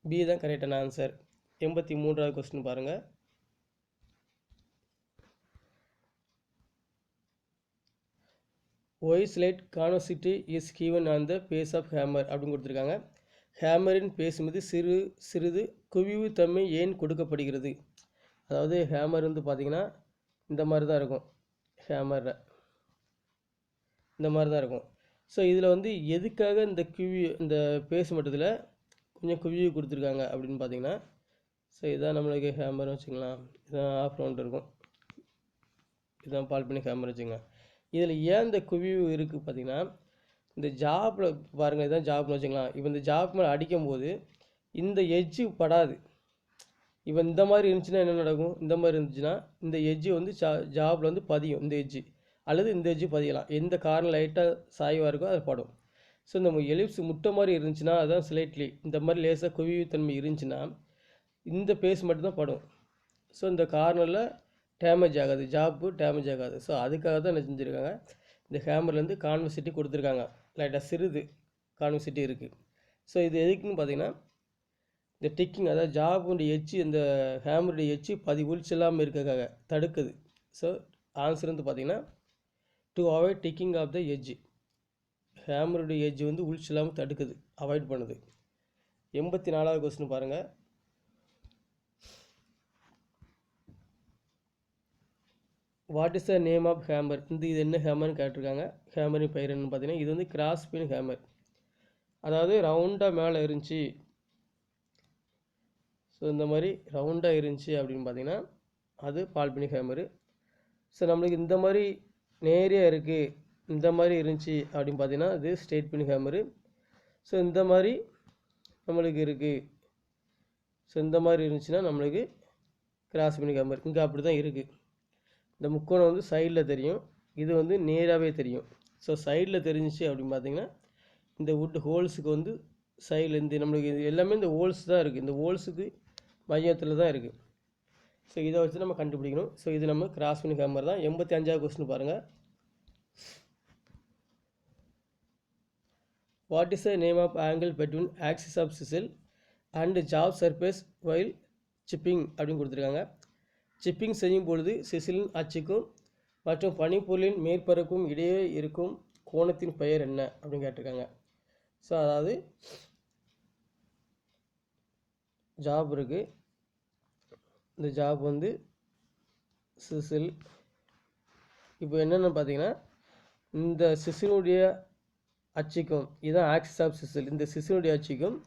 பி தான் கரெக்டான ஆன்சர். 83வது கொஸ்டின் பாருங்கள். Why slight convexity is given on the face of hammer அப்படின்னு கொடுத்துருக்காங்க. ஹேமரின் பேஸ் மீது சிறிது குவிவு தன்மை ஏன் கொடுக்கப்படுகிறது? அதாவது ஹேமர் வந்து பார்த்திங்கன்னா இந்த மாதிரி தான் இருக்கும். ஹேமரில் இந்த மாதிரி தான் இருக்கும். ஸோ இதில் வந்து எதுக்காக இந்த பேஸ் மட்டத்தில் கொஞ்சம் குவிவு கொடுத்துருக்காங்க அப்படின்னு பார்த்தீங்கன்னா, ஸோ இதான் நம்மளுக்கு ஹேமர்னு வச்சுக்கலாம். இதான் ஆஃப் ரவுண்ட் இருக்கும், இதுதான் பால் பண்ணி ஹேமர் வச்சுக்கலாம். இதில் ஏன் இந்த குவிவு இருக்குது பார்த்தீங்கன்னா, இந்த ஜாப்பில் பாருங்கள், இதுதான் ஜாப்னு வச்சுக்கலாம். இப்போ இந்த ஜாப் மேலே அடிக்கும்போது இந்த எட்ஜு படாது. இப்போ இந்த மாதிரி இருந்துச்சுன்னா என்ன நடக்கும்? இந்த மாதிரி இருந்துச்சுன்னா இந்த எட்ஜு வந்து ஜாபில் வந்து பதியும், இந்த எட்ஜு அல்லது இந்த எட்ஜு பதியலாம். எந்த காரணம் லைட்டாக சாய்வாக இருக்கோ அது படும். ஸோ இந்த எலிப்ஸ் முட்டை மாதிரி இருந்துச்சுன்னா அதுதான் ஸ்லைட்லி, இந்த மாதிரி லேசாக குவிவுத்தன்மை இருந்துச்சுன்னா இந்த பேஸ் மட்டும் தான் படும். ஸோ இந்த கார்னரில் டேமேஜ் ஆகாது, ஜாப்பு டேமேஜ் ஆகாது. ஸோ அதுக்காக தான் என்ன செஞ்சுருக்காங்க, இந்த ஹேமர்லேருந்து கான்வெக்சிட்டி கொடுத்துருக்காங்க. லைட்டாக சிறிது கான்வெக்சிட்டி இருக்குது. ஸோ இது எதுக்குன்னு பார்த்தீங்கன்னா, இந்த டிக்கிங், அதாவது ஜாபுடைய எச்சு, இந்த ஹேமருடைய எச்சு உள்ஸ் இல்லாமல் இருக்கிறதுக்காக தடுக்குது. ஸோ ஆன்சர் வந்து பார்த்தீங்கன்னா to avoid digging of the edge. ஹேமருடைய எட்ஜ் வந்து உள்ஸ் இல்லாமல் தடுக்குது, அவாய்ட் பண்ணுது. 84வது கொஸ்டின் பாருங்கள். What is the name of hammer? இது என்ன ஹேமர்னு கேட்டிருக்காங்க. ஹேமரின் பெயர் என்னன்னு பார்த்தீங்கன்னா, இது வந்து கிராஸ் பின் ஹேமர். அதாவது ரவுண்டாக மேலே இருந்துச்சு, ஸோ இந்த மாதிரி ரவுண்டாக இருந்துச்சு அப்படின்னு பார்த்தீங்கன்னா அது பால் பின் ஹேமரு. ஸோ நம்மளுக்கு இந்த மாதிரி நேரியாக இருக்குது, இந்த மாதிரி இருந்துச்சு அப்படின்னு பார்த்தீங்கன்னா அது ஸ்ட்ரெயிட் பின் ஹேமரு. ஸோ இந்த மாதிரி நம்மளுக்கு இருக்குது, ஸோ இந்த மாதிரி இருந்துச்சுன்னா நம்மளுக்கு கிராஸ் பின் ஹேமர். இங்கே அப்படி தான் இருக்குது. இந்த முக்கோணம் வந்து சைடில் தெரியும், இது வந்து நேராகவே தெரியும். ஸோ சைடில் தெரிஞ்சிச்சு அப்படின்னு பார்த்தீங்கன்னா இந்த வுட் ஹோல்ஸுக்கு வந்து சைடில் இந்த நம்மளுக்கு இது எல்லாமே இந்த ஹோல்ஸ் தான் இருக்குது, இந்த ஹோல்ஸுக்கு மையத்தில் தான் இருக்குது. ஸோ இதை வச்சு நம்ம கண்டுபிடிக்கணும். ஸோ இது நம்ம கிராஸ் பின் ஹேமர் தான். 85வது கொஸ்டின் பாருங்கள். What is the name of angle between axis of chisel and job surface while chipping அப்படின்னு கொடுத்துருக்காங்க. சிப்பிங் செய்யும் பொழுது சிசிலின் அச்சுக்கும் மற்றும் பனிப்பொருளின் மேற்பரப்புக்கும் இடையே இருக்கும் கோணத்தின் பெயர் என்ன அப்படின்னு கேட்டிருக்காங்க. ஸோ அதாவது ஜாப் இருக்குது, இந்த ஜாப் வந்து சிசில். இப்போ என்னென்னு பார்த்தீங்கன்னா, இந்த சிசிலுடைய அச்சுக்கும், இதுதான் ஆக்சிஸ் ஆஃப் சிசில், இந்த சிசிலுடைய அச்சுக்கும்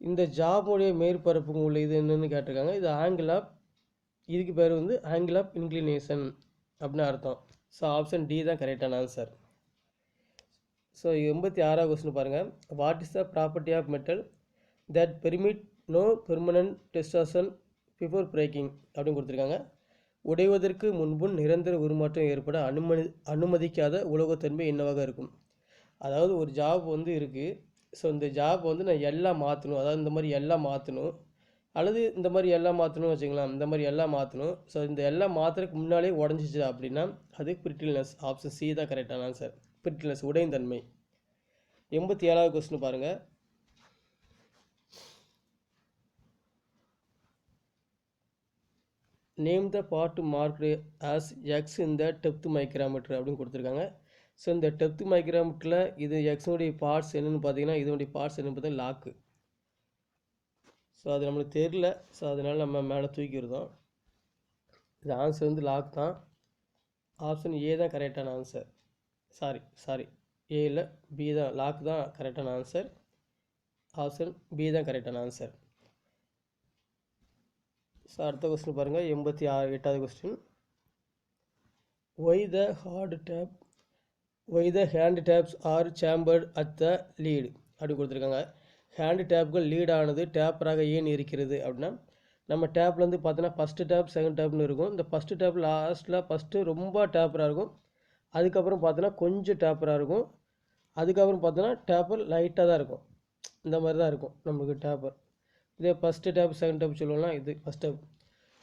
இந்த ஜாபுடைய மேற்பரப்புக்கும் உள்ள இது என்னென்னு கேட்டிருக்காங்க. இது ஆங்கிள் ஆஃப், இதுக்கு பேர் வந்து ஆங்கிள் ஆஃப் இன்க்ளினேஷன் அப்படின்னு அர்த்தம். ஸோ ஆப்ஷன் டி தான் கரெக்டான ஆன்சர். ஸோ 86வது கொஸ்டின் பாருங்கள். What is the property of metal that permit no permanent destruction before breaking அப்படின்னு கொடுத்துருக்காங்க. உடைவதற்கு முன்பும் நிரந்தர உருமாற்றம் ஏற்பட அனுமதிக்காத உலோகத்தன்மை என்னவாக இருக்கும்? அதாவது ஒரு ஜாப் வந்து இருக்குது, ஸோ இந்த ஜாப் வந்து நான் எல்லாம் மாற்றணும், அதாவது இந்த மாதிரி எல்லாம் மாற்றணும் அல்லது இந்த மாதிரி எல்லாம் மாற்றணும் வச்சுக்கலாம், இந்த மாதிரி எல்லாம் மாற்றணும். ஸோ இந்த எல்லாம் மாற்றுறதுக்கு முன்னாலே உடஞ்சிச்சு அப்படின்னா அது பிரிட்டில்னஸ். ஆப்ஷன் சி தான் கரெக்டான ஆன்சர், பிரிட்டில்னஸ், உடையும் தன்மை. 87வது கொஸ்டின் பாருங்கள். நேம் த பார்ட் மார்க்டு ஆஸ் எக்ஸ் இந்த டெப்த் மைக்ரோமீட்டர் அப்படின்னு கொடுத்துருக்காங்க. ஸோ இந்த டெப்த் மைக்ரோமீட்டரில் இது எக்ஸனுடைய பார்ட்ஸ் என்னென்னு பார்த்தீங்கன்னா, இதனுடைய பார்ட்ஸ் என்னென்னு பார்த்தீங்கன்னா லாக்கு. ஸோ அது நம்மளுக்கு தெரியல, ஸோ அதனால் நம்ம மேலே தூக்கிடுறோம். இது ஆன்சர் வந்து லாக் தான். ஆப்ஷன் ஏ தான் கரெக்டான ஆன்சர். சாரி ஏ இல்லை, பி தான், லாக் தான் கரெக்டான ஆன்சர். ஆப்ஷன் பி தான் கரெக்டான ஆன்சர். ஸோ அடுத்த கொஸ்டின் பாருங்கள், 88வது question. Why the hand taps are chamfered at the lead அப்படி கொடுத்துருக்காங்க. ஹேண்ட் டேப்புகள் லீடானது டேப்பராக ஏன் இருக்கிறது அப்படின்னா, நம்ம டேப்பில் வந்து பார்த்தோன்னா ஃபஸ்ட்டு டேப் செகண்ட் டேப்னு இருக்கும். இந்த ஃபஸ்ட்டு டேப் லாஸ்ட்டில் ஃபஸ்ட்டு ரொம்ப டேப்பராக இருக்கும், அதுக்கப்புறம் பார்த்தோன்னா கொஞ்சம் டேப்பராக இருக்கும், அதுக்கப்புறம் பார்த்தோன்னா டேப்பர் லைட்டாக தான் இருக்கும். இந்த மாதிரி தான் இருக்கும் நம்மளுக்கு டேப்பர். இதே ஃபஸ்ட்டு டேப் செகண்ட் டேப் சொல்லுவோம்னா இது ஃபஸ்ட் டேப்.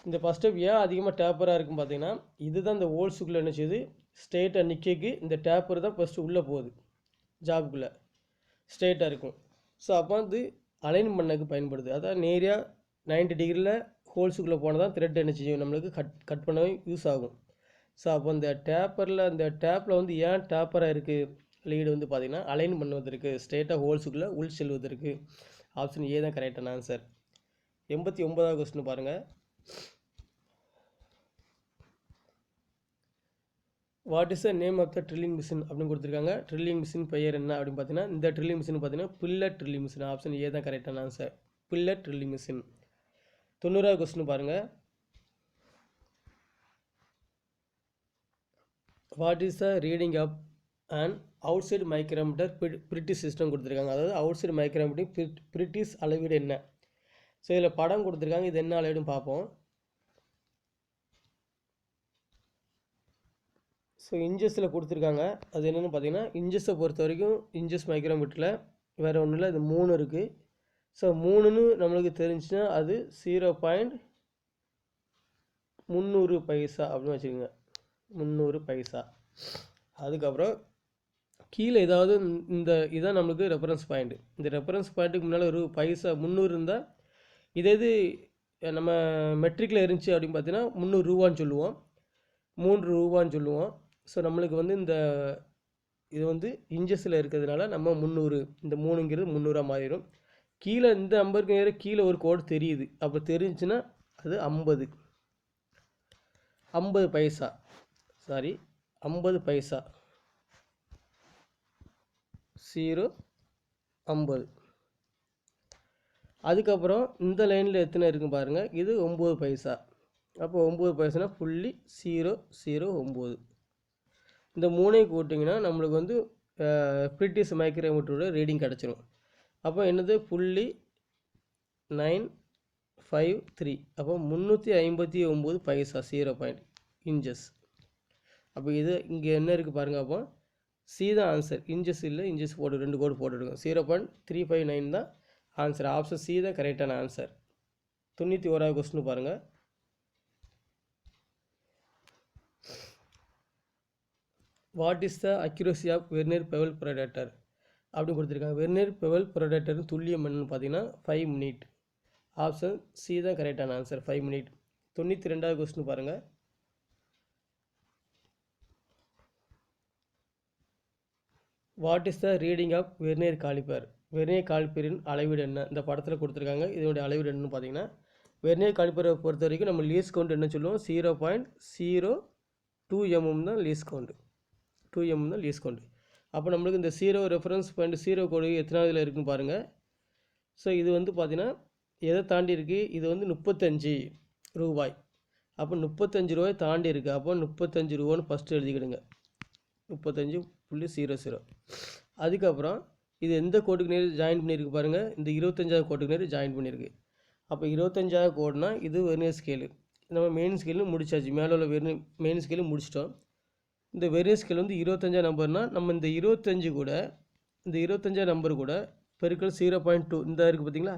இந்த ஃபஸ்ட் ஸ்டெப் ஏன் அதிகமாக டேப்பராக இருக்கும் பார்த்தீங்கன்னா, இதுதான் இந்த ஹோல்ஸுக்குள்ளே என்ன செய்யுது, ஸ்ட்ரெயிட்டாக நிற்கக்கு இந்த டேப்பர் தான் ஃபஸ்ட்டு உள்ளே போகுது, ஜாபுக்குள்ளே ஸ்ட்ரெயிட்டாக இருக்கும். ஸோ அப்போ வந்து அலைன் பண்ணக்கு பயன்படுது. அதான் நேராக 90 டிகிரியில் ஹோல்ஸுக்குள்ளே போனால் தான் த்ரெட் என்ன செய்யும், நம்மளுக்கு கட் பண்ணவே யூஸ் ஆகும். ஸோ அப்போ இந்த டேப்பில் வந்து ஏன் டேப்பராக இருக்குது லீடு வந்து பார்த்திங்கன்னா, அலைன் பண்ணுவதற்கு, ஸ்ட்ரெயிட்டாக ஹோல்ஸுக்குள்ளே உள் செல்வதற்கு. ஆப்ஷன் ஏ தான் கரெக்டான ஆன்சர். 89வது கொஸ்டின் பாருங்கள். What is the name of the drilling machine அப்படின்னு கொடுத்துருக்காங்க. ட்ரில்லிங் மிஷின் பெயர் என்ன அப்படின்னு பார்த்தீங்கன்னா, இந்த ட்ரில்லிங் மிஷின் பார்த்தீங்கன்னா pillar drilling machine. Option A தான் கரெக்டான ஆன்சர், பில்லட் ட்ரில்லிங் மிஷின். 90வது கொஸ்டின் பாருங்கள். What is the reading of and outside micrometer British system கொடுத்துருக்காங்க. அதாவது அவுட் சைடு மைக்ரோமீட்டர் பிரிட்டிஷ் அளவீடு என்ன. ஸோ இதில் படம் கொடுத்துருக்காங்க, இது என்ன அளவீடுன்னு பார்ப்போம். ஸோ இன்ச்சஸில் கொடுத்துருக்காங்க. அது என்னென்னு பார்த்தீங்கன்னா, இன்ச்சஸை பொறுத்த வரைக்கும் இன்ச்சஸ் மைக்ரோமீட்டரில் வேறு ஒன்றும் இல்லை, இது 3 இருக்குது. ஸோ 3ன்னு நம்மளுக்கு தெரிஞ்சுன்னா அது 0.300 பைசா அப்படின்னு வச்சுக்கோங்க, 300 பைசா. அதுக்கப்புறம் கீழே ஏதாவது இதான் நம்மளுக்கு ரெஃபரன்ஸ் பாயிண்ட்டு. இந்த ரெஃபரன்ஸ் பாயிண்ட்டுக்கு முன்னால் ஒரு பைசா 300 இருந்தால், இது நம்ம மெட்ரிக்கில் இருந்துச்சு அப்படின்னு பார்த்தீங்கன்னா 300 ரூபான்னு சொல்லுவோம், 3 ரூபான்னு சொல்லுவோம். ஸோ நம்மளுக்கு வந்து இது வந்து இன்ச்சஸில் இருக்கிறதுனால நம்ம 300, இந்த 3ங்கிறது 300 மாறிடும். கீழே இந்த நம்பருக்கு நேரம் கீழே ஒரு கோடு தெரியுது, அப்போ தெரிஞ்சுன்னா அது 50 பைசா, சாரி 50 பைசா, 0.50. அதுக்கப்புறம் இந்த லைனில் எத்தனை இருக்குன்னு பாருங்கள், இது 9 பைசா. அப்போ 9 பைசானா 0.009. இந்த 3ஐயும் கூட்டிங்கன்னா நம்மளுக்கு வந்து பிரிட்டிஷ் மைக்ரோமீட்டரோட ரீடிங் கிடச்சிரும். அப்போ என்னது 0.953. அப்போ 359 பைசா 0. இன்ச்சஸ். அப்போ இது இங்கே என்ன இருக்குது பாருங்கள். அப்போ சி தான் ஆன்சர், இன்ச்சஸ் இல்லை, இன்ச்சஸ் போட்டு 2 கோடு போட்டுருக்கோம். 0.359 தான் ஆன்சர். ஆப்ஷன் சி தான் கரெக்டான ஆன்சர். 91வது கொஸ்டின் பாருங்கள். What is the accuracy of vernier bevel protractor அப்படின்னு கொடுத்துருக்காங்க. வெர்னியர் பெவல் ப்ரொடக்டர் துல்லியம் என்னன்னு பார்த்தீங்கன்னா 5 மினிட். ஆப்ஷன் சி தான் கரெக்டான ஆன்சர், 5 மினிட். 92வது கொஸ்டின் பாருங்கள். What is the reading of vernier caliper. Vernier காலிப்பரின் அளவீடு என்ன, இந்த படத்தில் கொடுத்துருக்காங்க. இதனுடைய அளவீடு என்னன்னு பார்த்தீங்கன்னா, வெர்னியர் காலிப்பரை பொறுத்த வரைக்கும் நம்ம லீஸ் கவுண்ட் என்ன சொல்லுவோம், 0.02 mm தான் லீஸ் கவுண்ட், 2 mm தான் லீஸ் கவுண்ட். அப்போ நம்மளுக்கு இந்த 0 ரெஃபரன்ஸ் பாயிண்ட் 0 கோடு எத்தனாவதுல இருக்குன்னு பாருங்கள். ஸோ இது வந்து பார்த்தீங்கன்னா எதை தாண்டி இருக்குது, இது வந்து 35 ரூபாய். அப்போ 35 ரூபாய் தாண்டி இருக்குது. அப்போ 35 ரூபான்னு ஃபஸ்ட்டு எழுதிக்கிடுங்க, 35.00. அதுக்கப்புறம் இது எந்த கோட்டுக்கு நேரம் ஜாயின் பண்ணியிருக்கு பாருங்கள், இந்த 25வது கோட்டுக்கு நேரம் ஜாயின் பண்ணியிருக்கு. அப்போ 25வது கோடுனா இது வெர்னியர் ஸ்கேலு. நம்ம மெயின் ஸ்கேலும் முடிச்சாச்சு, மேலே உள்ள மெயின் ஸ்கேலும் முடிச்சிட்டோம். இந்த வெர்னியர் ஸ்கேல் வந்து 25 நம்பர்னால் நம்ம இந்த 25 கூட இந்த 25 நம்பர் கூட பெருக்கல் 0.2 இந்த இருக்குது பார்த்தீங்களா,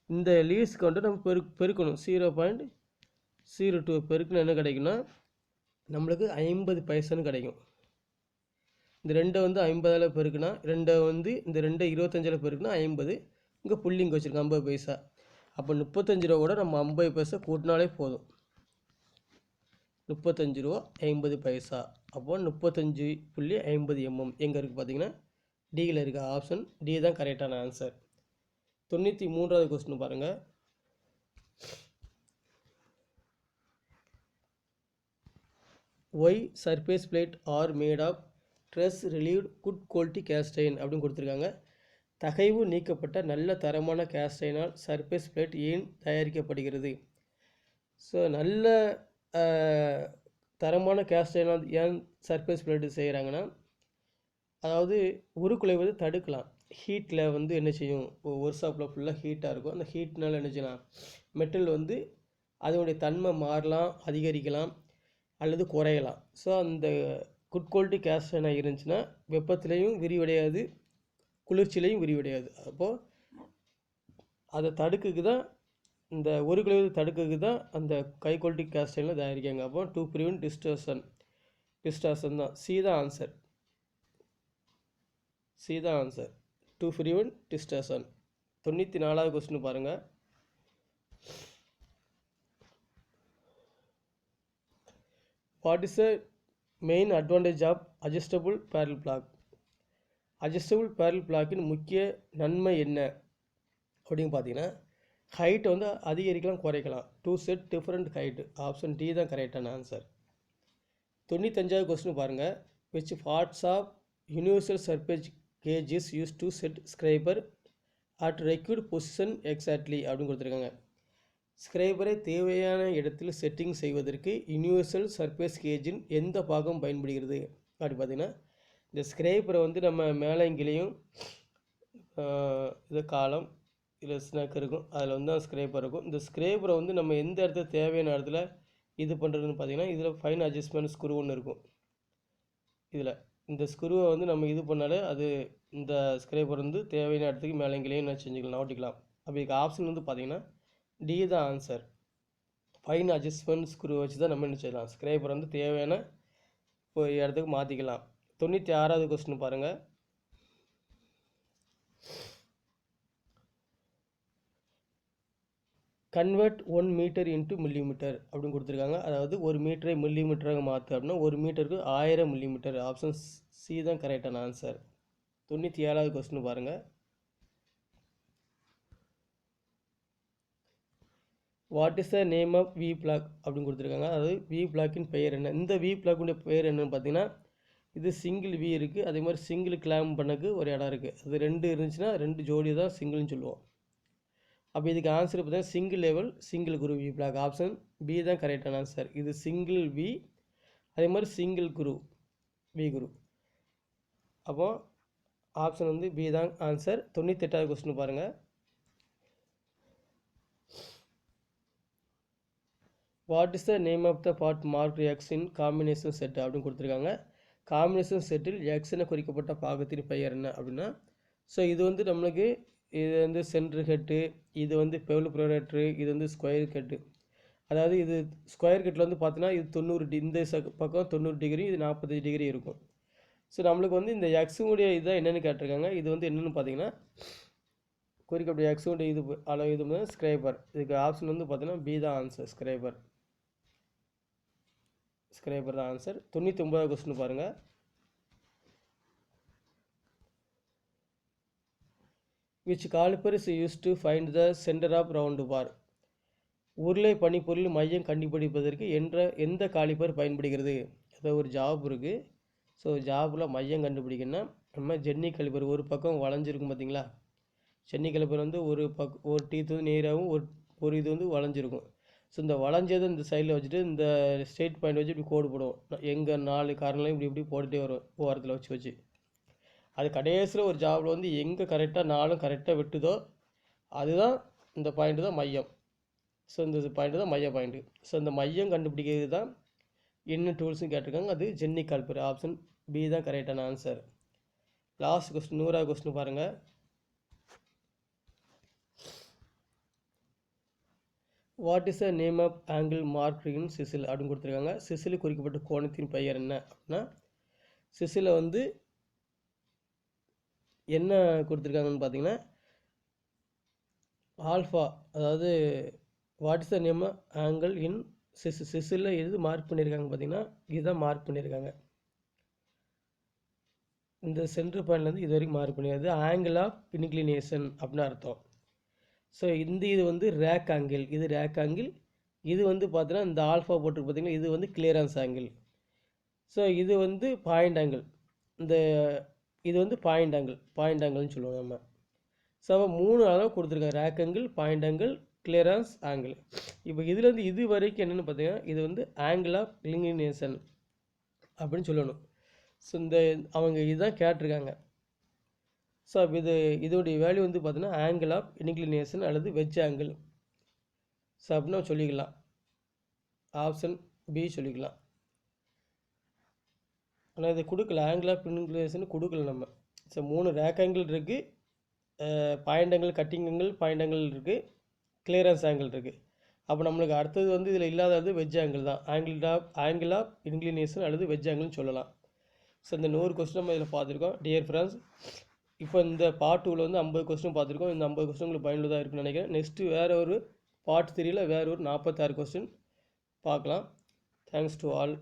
இந்த லீஸ் கவுண்ட்டை நம்ம பெருக்கணும். 0.02 பெருக்கணும் என்ன கிடைக்குன்னா நம்மளுக்கு 50 பைசான்னு கிடைக்கும். இந்த 2 வந்து 50ஆல் பெருக்குனா, 2 வந்து இந்த 2 25ஆல் பெருக்குனா 50, இங்கே புள்ளிங்க வச்சுருக்கோம் 50 பைசா. அப்போ 35 ரூபா கூட நம்ம 50 பைசா கூட்டினாலே போதும், 35 ரூபா 50 பைசா. அப்போ 35.50 mm எங்கே இருக்குது பார்த்தீங்கன்னா டியில் இருக்குது. ஆப்ஷன் டி தான் கரெக்டான ஆன்சர். 93வது கொஸ்டின் பாருங்கள். Why surface plate are made of stress relieved good quality cast iron அப்படின்னு கொடுத்துருக்காங்க. தகைவு நீக்கப்பட்ட நல்ல தரமான கேஸ்ட் அயனால் சர்ஃபேஸ் பிளேட் ஏன் தயாரிக்கப்படுகிறது? ஸோ நல்ல தரமான கேஸ்ட் அயனால் ஏன் சர்ஃபேஸ் பிளேட்டு செய்கிறாங்கன்னா, அதாவது உருக்குலைவது தடுக்கலாம். ஹீட்டில் வந்து என்ன செய்யும், ஒர்க் ஷாப்பில் ஃபுல்லாக ஹீட்டாக இருக்கும். அந்த ஹீட்னால என்ன செய்யலாம், மெட்டல் வந்து அதனுடைய தன்மை மாறலாம், அதிகரிக்கலாம் அல்லது குறையலாம். ஸோ அந்த குட் குவாலிட்டி கேஸ்ட் அயனாக இருந்துச்சுன்னா வெப்பத்திலையும் விரிவடையாது, குளிர்ச்சியிலையும் விரிவடையாது. அப்போது அதை தடுக்குக்கு தான், இந்த உருக்குலைவது தடுக்குக்கு தான் அந்த ஹை குவாலிட்டி கேஸ்ட் அயனில் தயாரிக்காங்க. அப்போ டு ப்ரிவென்ட் டிஸ்டார்ஷன் தான். சி தான் ஆன்சர். சி தான் ஆன்சர். To prevent distortion. 94வது கொஸ்டின் பாருங்கள். What is the main advantage of adjustable barrel block? Adjustable barrel பிளாக்கின் முக்கிய நன்மை என்ன அப்படின்னு பார்த்தீங்கன்னா, ஹைட்டை வந்து அதிகரிக்கலாம், குறைக்கலாம். To set different height. Option D தான் கரெக்டான ஆன்சர். 95வது கொஸ்டின் பாருங்கள். Which parts of universal surface gauge is use to set scriber at required position exactly அப்படின்னு கொடுத்துருக்காங்க. ஸ்க்ரைபரை தேவையான இடத்தில் செட்டிங் செய்வதற்கு யூனிவர்சல் சர்ஃபேஸ் கேஜின் எந்த பாகம் பயன்படுகிறது அப்படி பார்த்தீங்கன்னா, இந்த ஸ்க்ரைபரை வந்து நம்ம மேலங்கிலையும் இது காலம் இதில் ஸ்னாக் இருக்கும், அதில் வந்து தான் ஸ்க்ரேப்பர் இருக்கும். இந்த ஸ்க்ரேப்பரை வந்து நம்ம எந்த இடத்துல தேவையான இடத்துல இது பண்ணுறதுன்னு பார்த்தீங்கன்னா, இதில் ஃபைன் அட்ஜஸ்ட்மெண்ட் ஸ்க்ரூ ஒன்று இருக்கும். இதில் இந்த ஸ்க்ரூவை வந்து நம்ம இது பண்ணாலே அது இந்த ஸ்க்ரேப்பர் வந்து தேவையான இடத்துக்கு மேலங்கிலையும் என்ன செஞ்சுக்கலாம், ஓட்டிக்கலாம். அப்படி ஆப்ஷன் வந்து பார்த்தீங்கன்னா டி தான் ஆன்சர். ஃபைன் அட்ஜஸ்ட்மெண்ட் ஸ்க்ரூ வச்சு தான் நம்ம என்ன செய்யலாம், ஸ்க்ரேப்பர் வந்து தேவையான ஒரு இடத்துக்கு மாற்றிக்கலாம். 96வது கொஸ்டின் பாருங்கள். கன்வெர்ட் 1 மீட்டர் இன்ட்டு மில்லிமீட்டர் அப்படின்னு கொடுத்துருக்காங்க. அதாவது 1 மீட்டரை மில்லிமீட்டராக மாற்று அப்படின்னா 1 மீட்டருக்கு 1000 மில்லிமீட்டர். ஆப்ஷன் சி தான் கரெக்டான ஆன்சர். 97வது கொஸ்டின் பாருங்கள். What is the name of V block அப்படின்னு கொடுத்துருக்காங்க. அதாவது வி பிளாக்கின் பெயர் என்ன? இந்த வி பிளாக்குடைய பெயர் என்னன்னு பார்த்தீங்கன்னா, இது சிங்கிள் வி இருக்குது, அதே மாதிரி சிங்கிள் கிளாம் பண்ணக்கு ஒரு இடம் இருக்குது. அது 2 இருந்துச்சுன்னா 2 ஜோடி தான் சிங்கிள்னு சொல்லுவோம். அப்போ இதுக்கு ஆன்சர் பார்த்தீங்கன்னா single level single groove V block. Option B தான் கரெக்டான ஆன்சர். இது சிங்கிள் வி, அதே மாதிரி சிங்கிள் குரு வி குரு. அப்போ ஆப்ஷன் வந்து பி தான் ஆன்சர். 98வது கொஸ்டின் பாருங்கள். What is the name of the part mark X in combination set அப்படின்னு கொடுத்துருக்காங்க. காம்பினேஷன் செட்டில் எக்ஸ் என குறிக்கப்பட்ட பாகத்தின் பெயர் என்ன அப்படின்னா, ஸோ இது வந்து நம்மளுக்கு இது வந்து சென்ட்ரு ஹெட்டு, இது வந்து பெவல் ப்ரொரேட்ரு, இது வந்து ஸ்கொயர் கட்டு. அதாவது இது ஸ்கொயர் கட்டில் வந்து பார்த்தீங்கன்னா இது 90 இந்த பக்கம் 90 டிகிரி, இது 45 டிகிரி இருக்கும். ஸோ நம்மளுக்கு வந்து இந்த எக்ஸுடைய இதுதான் என்னென்னு கேட்டிருக்காங்க. இது வந்து என்னென்னு பார்த்தீங்கன்னா, குறிக்கப்பட்ட எக்ஸுடைய இது அளவு இது வந்து ஸ்க்ரைபர். இதுக்கு ஆப்ஷன் வந்து பார்த்தீங்கன்னா பி தான் ஆன்சர். ஸ்க்ரைபர் தான் ஆன்சர். 99வது கொஸ்டின் பாருங்கள். Which caliper is use to find the centre of round bar? உருளை பனிப்பொருள் மையம் கண்டுபிடிப்பதற்கு எந்த காலிப்பர் பயன்படுகிறது? அதாவது ஒரு ஜாப் இருக்குது. ஸோ ஜாபில் மையம் கண்டுபிடிக்கணும்னா நம்ம ஜென்னி காலிப்பர், ஒரு பக்கம் வளைஞ்சிருக்கும் பார்த்தீங்களா, ஜென்னி காலிப்பர் வந்து ஒரு டீத் வந்து நேராகவும் ஒரு இது வந்து வளைஞ்சிருக்கும். ஸோ இந்த வளைஞ்சதை இந்த சைடில் வச்சுட்டு இந்த ஸ்ட்ரெயிட் பாயிண்ட் வச்சு இப்படி கோடு போடுவோம். எங்கே 4 கார்னர்லையும் இப்படி போட்டுகிட்டே வரும் ஓரத்தில் வச்சு அது கடைசியில் ஒரு ஜாபில் வந்து எங்கே கரெக்டாக 4 கரெக்டாக வெட்டுதோ அதுதான் இந்த பாயிண்ட்டு தான் மையம். ஸோ இந்த பாயிண்ட்டு தான் மைய பாயிண்ட்டு. ஸோ இந்த மையம் கண்டுபிடிக்கிறது தான் என்ன டூல்ஸும் கேட்டிருக்காங்க. அது ஜென்னி காலிப்பர். ஆப்ஷன் பி தான் கரெக்டான ஆன்சர். லாஸ்ட் கொஸ்டின் 100வது கொஸ்டின் பாருங்கள். What is the name of angle mark in chisel அப்படின்னு கொடுத்துருக்காங்க. சிசில் குறிக்கப்பட்ட கோணத்தின் பெயர் என்ன அப்படின்னா, சிசில் வந்து என்ன கொடுத்துருக்காங்கன்னு பார்த்தீங்கன்னா ஆல்ஃபா. அதாவது what is the name of angle in சிசிலில் எது மார்க் பண்ணியிருக்காங்க பார்த்தீங்கன்னா இதுதான் மார்க் பண்ணியிருக்காங்க. இந்த சென்ட்ரு பாயிண்ட்லேருந்து இது வரைக்கும் மார்க் பண்ணியிருக்காது. ஆங்கிள் ஆஃப் இன்க்ளினேஷன் அப்படின்னு அர்த்தம். ஸோ இது வந்து ரேக் ஆங்கிள், இது ரேக் ஆங்கிள். இது வந்து பார்த்தீங்கன்னா இந்த ஆல்ஃபா போட்டிருக்கு பார்த்தீங்கன்னா இது வந்து கிளியரன்ஸ் ஆங்கிள். ஸோ இது வந்து பாயிண்ட் ஆங்கிள். இது வந்து பாயிண்ட் ஆங்கிள்னு சொல்லுவோம் நம்ம. ஸோ அப்போ 3 அளவு கொடுத்துருக்காங்க. Rack angle, point angle, clearance angle. இப்போ இதுலேருந்து இது வரைக்கும் என்னென்னு பார்த்தீங்கன்னா இது வந்து ஆங்கிள் ஆஃப் இன்க்ளினேஷன் அப்படின்னு சொல்லணும். ஸோ அவங்க இதுதான் கேட்டிருக்காங்க. ஸோ அப்போ இதோடைய வேல்யூ வந்து பார்த்தீங்கன்னா ஆங்கிள் ஆஃப் இன்க்ளினேஷன் அல்லது வெஜ் ஆங்கிள். ஸோ அப்படின்னு நம்ம சொல்லிக்கலாம். ஆப்ஷன் பி சொல்லிக்கலாம். ஆனால் இது கொடுக்கல, ஆங்கிள் ஆஃப் இன்க்ளினேஷன் கொடுக்கல நம்ம. ஸோ 3 ரேக் ஆங்கிள் இருக்குது, point angle, cutting angle, point angle இருக்குது, கிளியரன்ஸ் ஆங்கிள் இருக்குது. அப்போ நம்மளுக்கு அடுத்தது வந்து இதில் இல்லாதது வெஜ் ஆங்கிள் தான். ஆங்கிள் ஆஃப் இன்க்ளினேஷன் அல்லது வெஜ் ஆங்கிள்னு சொல்லலாம். ஸோ இந்த 100 கொஸ்டின் நம்ம இதில் பார்த்துருக்கோம். டியர் ஃப்ரெண்ட்ஸ், இப்போ இந்த பார்ட் 2வில் வந்து 50 கொஸ்டின் பார்த்துருக்கோம். இந்த 50 கொஸ்டின் உங்களுக்கு பயனுள்ளதாக இருக்குன்னு நினைக்கிறேன். நெக்ஸ்ட்டு வேறு ஒரு பார்ட் 3யில் வேறு ஒரு 46 கொஸ்டின் பார்க்கலாம். Thanks to all.